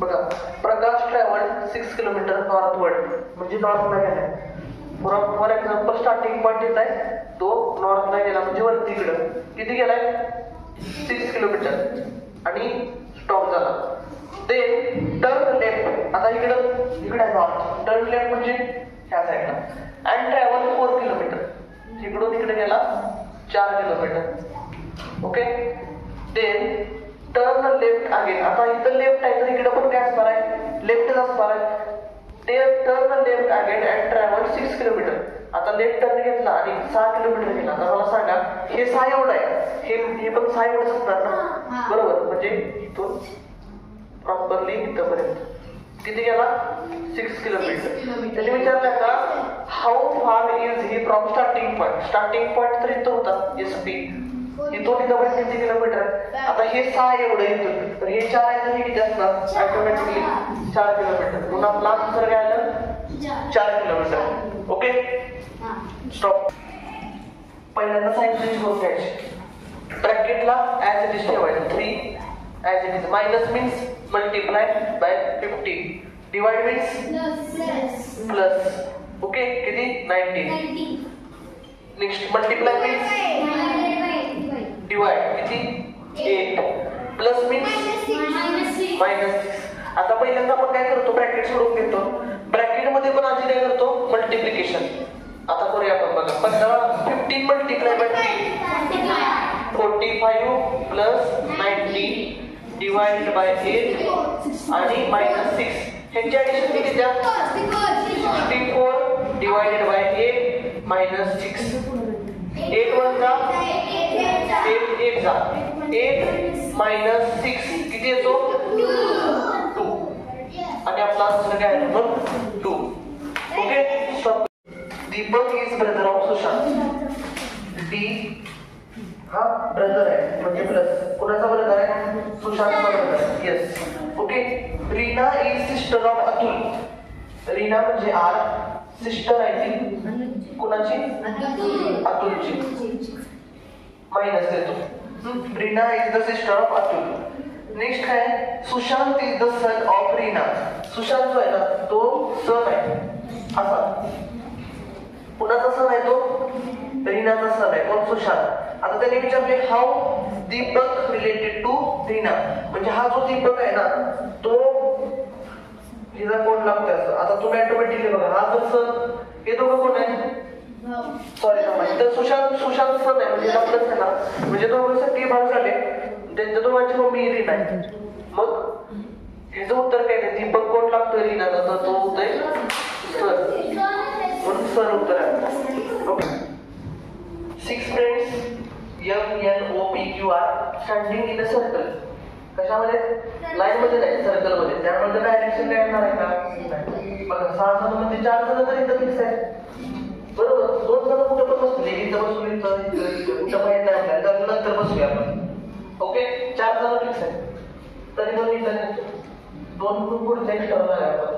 बघा, प्रकाश travel 6 kilometre northward, म्हणजे नॉर्थला गेलाय. फॉर एक्झाम्पल स्टार्टिंग पॉईंट येत आहे, तो नॉर्थला गेला म्हणजे वरती इकडं किती गेलाय 6 किलोमीटर आणि स्टॉप झाला. ते टर्न लेफ्ट, आता इकडं आहे नॉर्थ, टर्न लेफ्ट म्हणजे ह्या साईडला, अँड ट्रॅव्हल 4 किलोमीटर, इकडून इकडे गेला 4 kilometre. Okay, then turn left again. आता इथं लेफ्ट आहे तर इकडे पण काय असणार आहे, लेफ्टच असणार आहे. ते turn left again and travel 6 kilometre. आता लेफ्ट टर्न घेतला आणि 6 किलोमीटर गेला. तर मला सांगा, हे 6 एवढं आहे, हे पण 6 एवढंच असणार ना, बरोबर. म्हणजे इथून प्रॉपरली इथपर्यंत किती गेला 6 किलोमीटर. त्यांनी विचारलं का how far is he from starting point. Starting point तर इथं होता SP, इथून इथं किती किलोमीटर. आता हे 6 एवढं इथून, तर हे 4 आहे तर हे किती असणार ऑटोमॅटिकली 4 किलोमीटर. म्हणून आपला आन्सर काय आलं 4 किलोमीटर. Okay, stop. पहिल्यांदा साइन चेंज करून घ्यायची. ब्रॅकेटला ऍज इट इज ठेवायचं 3 as it is. Minus means multiply by 50, divide means plus. Okay, किती 90. नेक्स्ट मल्टिप्लाय मीन्स डिवाइड, किती 8. Plus means minus 6. आता पहिल्यांदा आपण काय करतो, ब्रॅकेट सोडून घेतो. ब्रॅकेट मध्ये पण आधी काय करतो मल्टिप्लिकेशन. आता करूया आपण. बघा 15 multiply by 3 45 plus 90 divide by 8 आणि मायनस 6. ह्यांची ऍडिशन किती द्या 64 डिवाइडेड बाय 8 मायनस 6. 8 1 जा 8 1 जा 8 मायनस 6 किती येतो 2. आणि आपला आन्सर काय आहे मग 2. Okay, stop. Deepak is brother of Sushant. D हा ब्रदर आहे म्हणजे प्लस. कोणाचा ब्रदर आहे सुशांतचा brother. Yes. Okay, Reena is sister of Atul. Reena म्हणजे आर, सिस्टर आहे ती कोणाची अतुलची. मायनस देतो. Reena is the sister of Atul. Next काय Sushant is the son of Reena. Sushant जो आहे ना तो सन आहे असा. कुणाचा सन आहे तो रीनाचा सन आहे. कोण सुशांत. आता त्यांनी विचारले how Deepak related to Reena. म्हणजे हा जो दीपक आहे ना तो हिला कोण लागतोय असं. आता तुम्ही ऑटोमॅटिकली बघा हा जो सन हे दोघं कोण आहे सॉरी तर सुशांत सन आहे म्हणजे प्लस आहे ना. म्हणजे दोघं सगळे भाग झाले, त्यांच्या दोघांची मम्मी रीना आहे. मग ह्याचं उत्तर काय नाही. दीपक कोण लागतोय रीनाचा तर तो होतोय सर, म्हणून सर उत्तर आहे. Okay. 6 friends MNOPQR standing in a circle. कशामध्ये लाईन मध्ये नाही सर्कल मध्ये. त्यामध्ये डायरेक्शन काय येणार आहे का बघा. 6 जण म्हणजे 4 जण तर इथं फिक्स आहे बरोबर. 2 जण कुठं पण बसले, इथं बसून इथं कुठं माहित नाही आपल्याला, नंतर बसूया आपण. ओके, 4 जण फिक्स आहे तरी पण इथं 2 ग्रुप पुढचे एक्स्ट्रा झाले आपण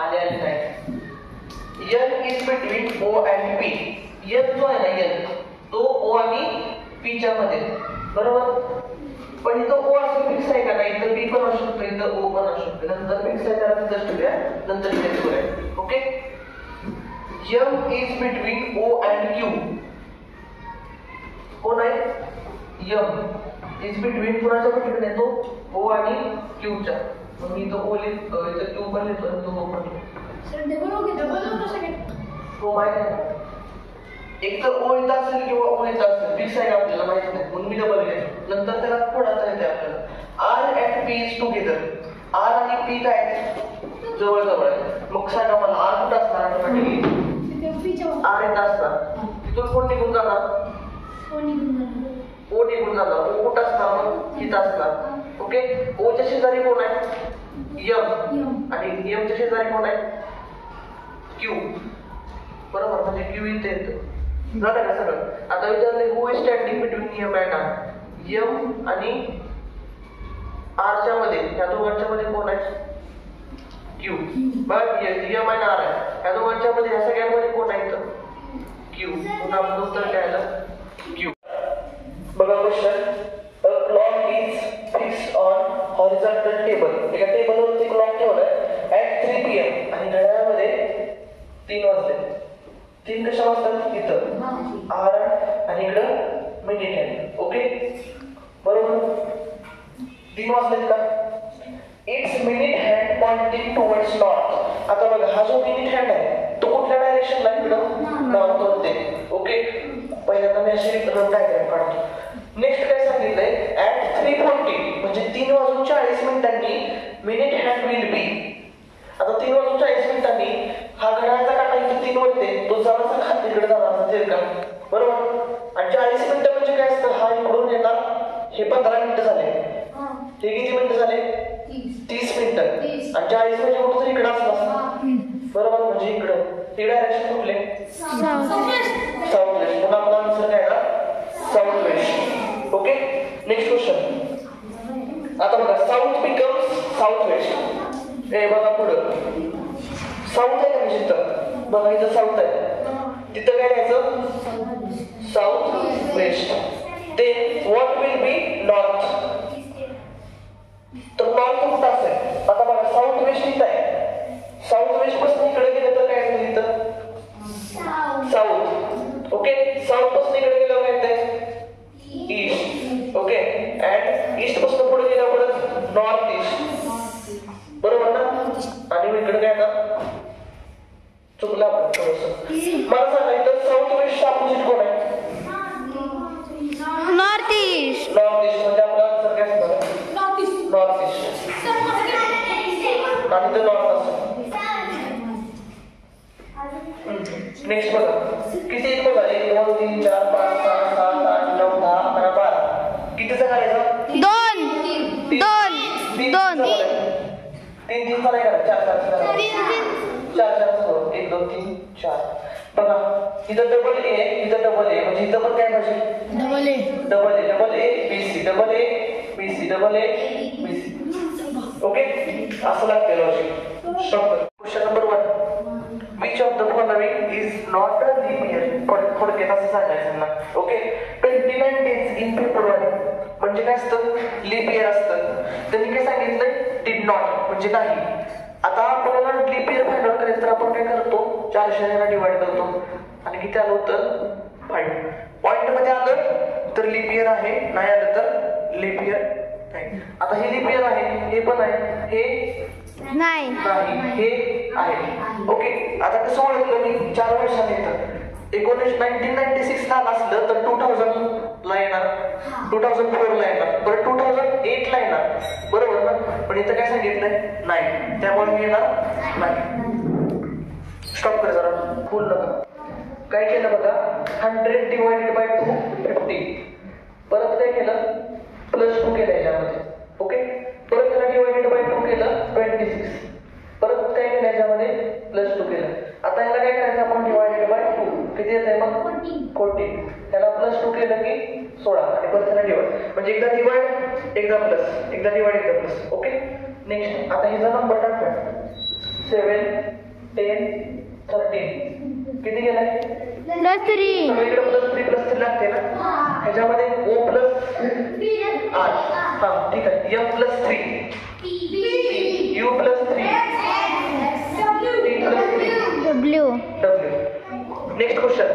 आले नाही. N is between O and P. N जो आहे ना N तो O आणि P च्या मध्ये बरोबर. पण इथं O असं फिक्स आहे का नाही, इथं P पण असू शकतो, इथं O पण असू शकतो. नंतर फिक्स आहे त्याला तिथं ठेवूया, नंतर इथे ठेवूया. Okay. M is between O and Q. कोण आहे M इज बिटवीन कुणाच्या बिटवीन आहे तो O आणि Q च्या. मग मी इथं O लिहितो, इथं Q पण लिहितो आणि तो O पण लिहितो. तो माहित आहे एक तर O इथं असेल किंवा O इथं असेल फिक्स आहे आपल्याला माहित नाही म्हणून मी डबल घेतो. नंतर त्याला थोडासा येते आपल्याला. R and P is together. R आणि P काय जवळ जवळ आहे. मग सांगा मला R कुठं असणार ऑटोमॅटिकली R इथं असणार. तिथून कोण निघून जाणार O निघून जाणार. O कुठं असणार मग इथं असणार. ओके. O च्या शेजारी कोण आहे M आणि M च्या शेजारी कोण आहे Q बरोबर. म्हणजे Q इथे येतं झालं का सगळं. आता विचारले who is standing between M and R. M आणि R च्या मध्ये या दोघांच्या मध्ये कोण आहे Q. बघ M आणि R आहे या दोघांच्या मध्ये, या सगळ्यांमध्ये कोण आहे तर Q. म्हणून आपलं उत्तर काय आलं Q. बघा question. A clock is fixed on horizontal table. एका 3 वाजले. 3 कशा वाजतात इथं आवर आणि इकडं मिनिट हँड. ओके बरोबर. 3 वाजलेत का. It's minute hand pointing towards north. आता बघा हा जो मिनिट हँड आहे तो कुठल्या डायरेक्शनला इकडं नॉर्थ होते. ओके पहिल्यांदा मी अशी रफ डायग्राम काढतो. नेक्स्ट काय सांगितलंय ऍट 3:40 म्हणजे 3:40 मिनिट हँड विल बी. आता 3:40 हा घड्याळाचा काटा इथे 3 वळते तो जरासा खाली इकडे जाणार तिरका बरोबर. आणि 40 मिनिटं म्हणजे काय असतं हा इकडून येणार. हे 15 मिनिटं झाले. हे किती मिनिटं झाले 30 मिनिटं. आणि 40 म्हणजे कुठं इकडं असणार बरोबर. म्हणजे इकडं हे डायरेक्शन कुठले साऊथ वेस्ट. म्हणून आपला आन्सर काय ना south west. Okay next question. आता बघा साऊथ बिकम्स साऊथ वेस्ट. हे बघा पुढं साऊथ आहे का इथं बघा इथं साऊथ आहे तिथं काय घ्यायचं साऊथ वेस्ट. ते व्हॉट विल बी नॉर्थ. तर नॉर्थ कुठं असेल. आता बघा साऊथ वेस्ट इथं आहे. साऊथ वेस्ट पासून इकडे गेलं तर काय असेल इथं साऊथ. ओके साऊथ पासून इकडे गेल्यावर काय येते ईस्ट. ओके अँड ईस्ट पासून पुढे गेल्यावर नॉर्थ ईस्ट बरोबर ना. आणि इकडे काय ना चुकला आपण थोडंसं. मला सांगा इथं साऊथ वेस्ट अपोजिट कोण आहे नॉर्थ ईस्ट. नॉर्थ ईस्ट म्हणजे आपला आन्सर काय असणार नॉर्थ ईस्ट. आणि इथं नॉर्थ असेल. नेक्स्ट बघा किती आहेत बघा 1 2 3 4 5 6 7 8 9 10 11 12. कितीचा करायचं 2 2 2 3 3 चा नाही करा 4 4 चा करा 4 4 चा 1 2 3 4. बघा इथं डबल ए इथं डबल ए म्हणजे इथं पण काय पाहिजे double A double A B C double A B C double A B C. Okay असं लागतं logic. Question number 1 which of the following is not a leap year. थोडक्यात असं सांगायचं ना. ओके 29 days in February म्हणजे काय असतं leaf year असतं. त्यांनी काय सांगितलं डिड नॉट म्हणजे नाही. आता आपल्याला लीप इयर फाइंड आउट करायचं तर आपण काय करतो 400 ने डिवाइड करतो आणि किती आलं होतं 5. पॉइंट मध्ये आलं तर लीप इयर आहे नाही आलं तर लीप इयर नाही. आता हे लीप इयर आहे हे पण आहे हे नाही हे आहे. ओके आता कसं ओळखलं मी 4 वर्षांनी येतं. 1996 ला असलं तर 2000 ला येणार 2004 ला येणार बरं 2008 ला येणार बरोबर ना. पण इथं काय सांगितलंय नाही त्यामुळे मी येणार नाही. स्टॉप कर जरा फुल नका. काय केलं बघा 100 डिवायडेड बाय 250. परत काय केलं +2 केलं याच्यामध्ये. ओके परत त्याला डिवायडेड बाय 2 केलं 26. परत काय केलं याच्यामध्ये +2 केलं. आता याला काय करायचं आपण डिवायडेड बाय 2 किती येत आहे मग 40. त्याला +2 केलं की 16 आणि परत त्याला डिवाइड म्हणजे एकदा डिवाइड एकदा प्लस एकदा डिवाइड एकदा प्लस. ओके नेक्स्ट आता ह्याचा नंबर टाका 7 10 13 किती गेलाय +3. सगळीकडे +3 लागते ना. ह्याच्यामध्ये O + R हा ठीक आहे M+3 U + 3 T + 3 W. Next question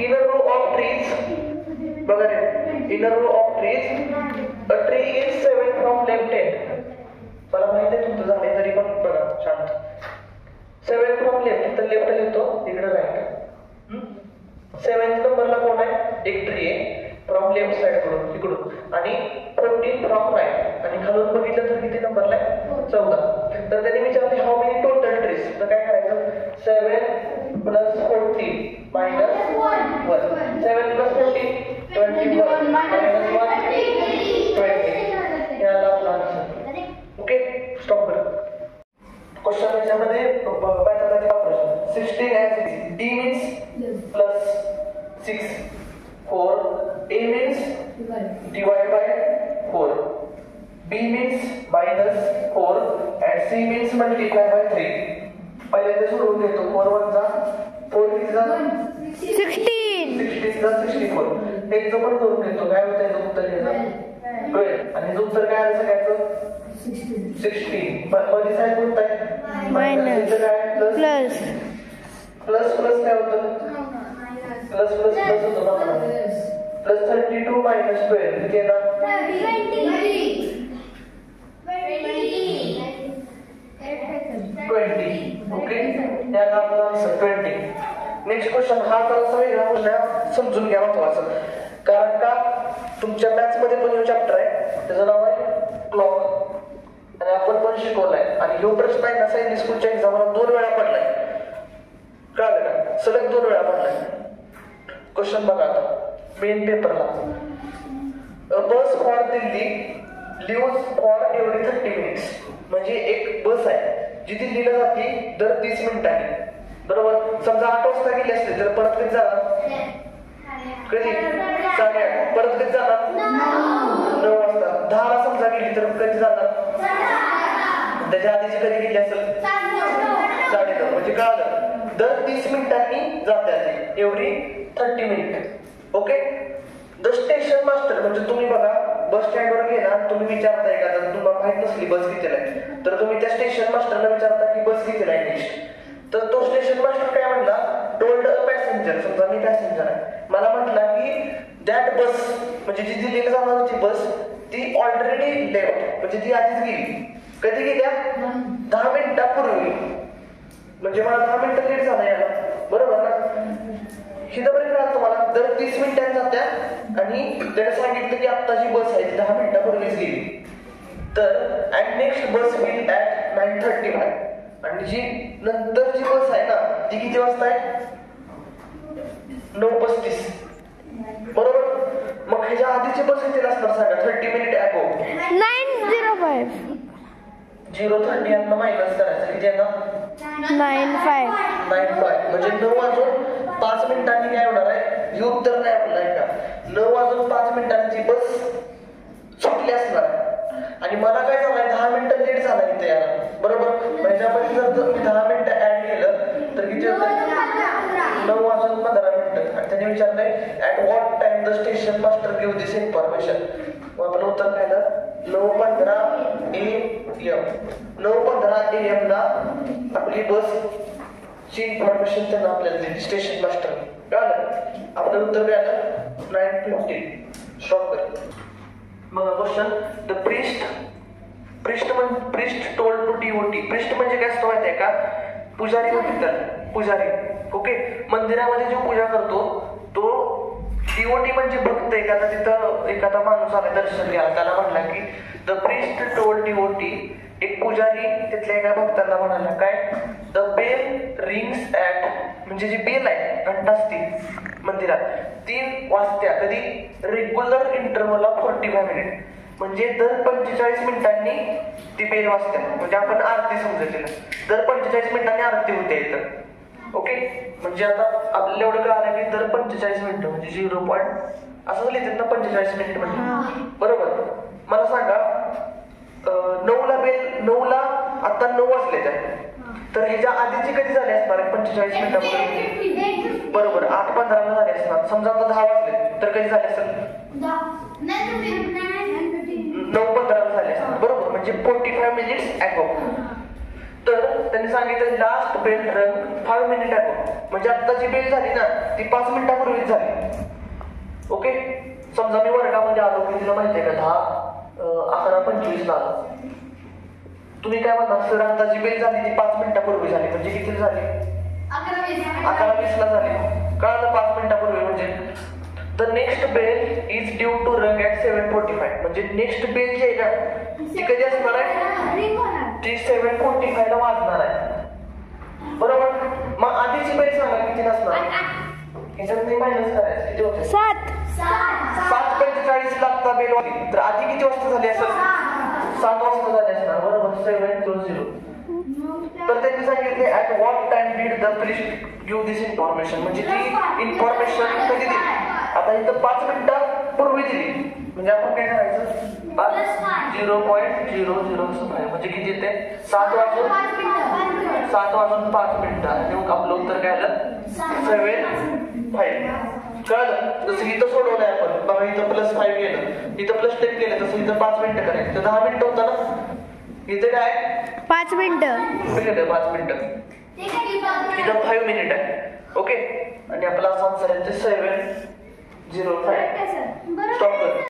in a row of trees बघा रे in a row of trees a tree is 7 from left end. मला माहिती आहे तुमचं झालंय तरी पण बघा शांत. 7 फ्रॉम लेफ्ट तर लेफ्ट लिहितो इकडे राईट. 7th नंबरला कोण आहे एक ट्री आहे फ्रॉम लेफ्ट साइड कडून इकडून आणि 14 फ्रॉम राईट आणि खालून बघितलं तर किती नंबरला आहे 14. तर त्यांनी विचारले हाऊ मेनी टोटल ट्रीज. तर काय करायचं 7 + 14 - 1 7 + 14 21 - 1 20 याला आपला आन्सर. ओके स्टॉप करा. क्वेश्चन याच्यामध्ये mathematics operation 16 as D means +6 4 A means divide by 4 B means -4 and C means multiply by 3. पहिल्यांदा सोडवून घेतो 4 1 जा 4 3 जा 16 16 जा 64. एक पण करून घेतो काय होतं याचं उत्तर घ्यायचं 12 आणि याचं उत्तर काय आलं सगळ्याचं 16. मध्ये साईड कोणतं आहे मायनस प्लस प्लस प्लस काय होतं प्लस प्लस प्लस होतं बघा प्लस 32 मायनस 12 किती येणार 20 ओके त्याला आपला आन्सर 20. नेक्स्ट क्वेश्चन हा थोडासा वेगळा म्हणजे समजून घ्या महत्वाचं कारण का तुमच्या मॅथ्स मध्ये पण हे चॅप्टर आहे त्याचं नाव आहे क्लॉक आणि आपण पण शिकवलाय आणि ह्यो प्रश्न आहे ना सायन्स स्कूलच्या एक्झामला 2 वेळा पडलाय कळलं का सलग 2 वेळा पडलाय. क्वेश्चन बघा आता मेन पेपरला bus for Delhi leaves for every 30 minutes म्हणजे एक बस आहे जी दिल्लीला जाते दर 30 मिनिटांनी बरोबर. समजा 8 वाजता गेली असते तर परत कधी जाणार कधी 8:30 परत कधी जाणार 9 वाजता 10 ला समजा गेली तर कधी जाणार त्याच्या आधीची कधी गेली असेल 9:30 म्हणजे कळलं दर 30 मिनिटांनी जाते every 30 minute okay. The station master म्हणजे तुम्ही बघा बस स्टँडवर गेला तुम्ही विचारताय का जर तुम्हाला माहित नसली बस कितीला आहे तर तुम्ही त्या स्टेशन मास्टरला विचारता की बस कितीला आहे नेक्स्ट तर तो स्टेशन मास्टर काय म्हणला टोल्ड अ पॅसेंजर समजा मी पॅसेंजर आहे मला म्हटला की दॅट बस म्हणजे जी दिल्लीला जाणार होती बस ती ऑलरेडी लेफ्ट म्हणजे ती आधीच गेली कधी गेल्या 10 मिनिटापूर्वी म्हणजे मला 10 मिनिटं लेट झाला याला बरोबर ना. ही तर बरी कळत तुम्हाला दर 30 मिनिटांनी जात्या आणि त्याने सांगितलं की आत्ताची बस आहे ती 10 मिनिटापूर्वीच गेली तर and next bus will at 9:35 आणि जी नंतरची बस आहे ना ती किती वाजता आहे 9:35 बरोबर. मग ह्याच्या आधीची बस किती असणार सांगा 30 मिनिट ॲगो 9:05 0:30 यांना मायनस करायचं किती यांना 9:05 9:05 म्हणजे 9 वाजून 5 मिनिटांनी काय होणार आहे ही उत्तर नाही आपल्याला का 9 वाजून 5 मिनिटांची बस सुटली असणार आणि मला काय झालंय 10 मिनिटं लेट झाला इथे याला बरोबर. माझ्यापैकी जर मी 10 मिनिटं ऍड केलं तर किती होतं 9 वाजून 15 मिनिटं आणि त्याने विचारलंय at what time the station master give this information मग आपलं उत्तर काय झालं 9:15 AM 9:15 AM ला आपली बस ची इन्फॉर्मेशन त्यांना आपल्याला दिली स्टेशन मास्टर कळलं. आपलं उत्तर काय आलं 9:15 स्टॉप कर. मग question the priest told to deity priest म्हणजे काय असतं माहिती आहे का पुजारी म्हणतात पुजारी ओके. मंदिरामध्ये जो पूजा करतो तो डिओटी म्हणजे भक्त एखादा माणूस आला दर्शन घ्यायला त्याला म्हणला की द प्रिस्ट टोल्ड डिओटी एक पुजारी तिथल्या एका भक्तांना म्हणाला काय द बेल रिंग्स ॲट म्हणजे जी बेल आहे घंटा असते मंदिरात 3 वाजत्या कधी रेग्युलर इंटरव्हल ऑफ 45 मिनिट म्हणजे दर 45 मिनिटांनी ती बेल वाजते म्हणजे आपण आरती समजलेलं दर 45 मिनिटांनी आरती होते इथं ओके. म्हणजे आता आपल्याला एवढं कळालं की दर 45 मिनिटं म्हणजे 0. असं लिहितात ना 45 मिनिट म्हणजे बरोबर. मला सांगा 9ला बेल 9ला आता 9 वाजले तर ह्याच्या आधीची कधी झाली असणार 45 मिनिटापूर्वी बरोबर 8:15 झाले असणार. समजा आता 10 वाजले तर कधी झाले असेल 9:15 झाले असणार बरोबर म्हणजे 45 मिनिट्स ॲगो. तर त्यांनी सांगितलं लास्ट बेल रंग 5 मिनिट ॲगो म्हणजे आता जी बेल झाली ना ती 5 मिनिटापूर्वीच झाली ओके. समजा मी वर्गामध्ये आलो की तुला माहिती आहे का 11:25 ला आलो तुम्ही काय म्हणणार सर आता जी बेल झाली ती 5 मिनिटापूर्वी झाली म्हणजे किती झाली 11:20 ला झाली कळालं 5 मिनिटापूर्वी म्हणजे the next bell is due to rang at 7:45 म्हणजे नेक्स्ट बेल जी आहे ना ती कधी असणार आहे ती 7:45 ला वाजणार आहे बरोबर. मग आधीची बेल सांगा किती नसणार ह्याच्यात नाही मायनस करायचं किती होते 7:45 ला आता बेल वाजली तर आधी किती वाजता झाली असेल 7 वाजता झाली असणार बरोबर 7:20. तर त्यांनी सांगितले at what time did the priest give this information म्हणजे ती इन्फॉर्मेशन कधी दिली आता इथं 5 मिनिटापूर्वी दिली म्हणजे आपण काय करायचं 0.00 म्हणजे किती येते 7 वाजून 5 मिनिटं आणि मग आपलं उत्तर काय आलं 7:05 कळलं. जसं इथं सोडवलंय आपण बघा इथं +5 गेलं इथं +10 गेलं तसं इथं 5 मिनिटं करायचं तर 10 मिनिटं होतं ना इथे काय 5 मिनिटं कुठे गेलं 5 मिनिटं इथं इथं 5 मिनिट आहे. ओके, आणि आपला आन्सर आहे 7:05. स्टॉप कर.